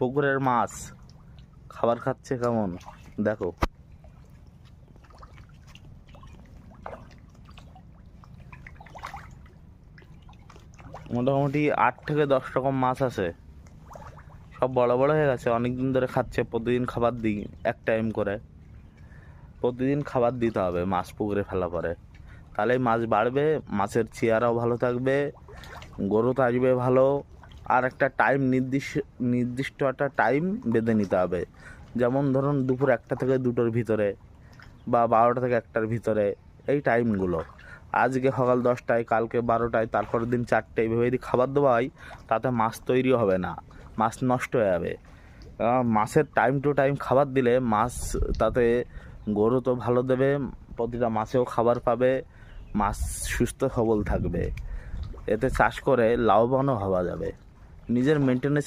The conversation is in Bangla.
পুকুরের মাছ খাবার খাচ্ছে কেমন দেখো। মোটামুটি 8 থেকে 10 রকম মাছ আছে, সব বড় বড় হয়ে গেছে, অনেকদিন ধরে খাচ্ছে। প্রতিদিন খাবার দিই, এক টাইম করে প্রতিদিন খাবার দিতে হবে মাছ পুকুরে ফেলা পরে, তাহলে মাছ বাড়বে, মাছের চেহারাও ভালো থাকবে, গ্রোথ আসবে ভালো। আর একটা টাইম নির্দিষ্ট একটা টাইম বেঁধে নিতে হবে, যেমন ধরুন দুপুর 1টা থেকে 2টোর ভিতরে বা 12টা থেকে 1টার ভিতরে, এই টাইমগুলো। আজকে সকাল 10টায়, কালকে 12টায়, তারপরের দিন 4টায়, এভাবে যদি খাবার দেওয়া হয় তাতে মাছ তৈরি হবে না, মাছ নষ্ট হয়ে যাবে। মাছের টাইম টু টাইম খাবার দিলে মাছ তাতে গ্রোথও ভালো দেবে, প্রতিটা মাছেও খাবার পাবে, মাছ সুস্থ সবল থাকবে। এতে চাষ করে লাভবানও হওয়া যাবে। নিজের মেনটেন্যান্স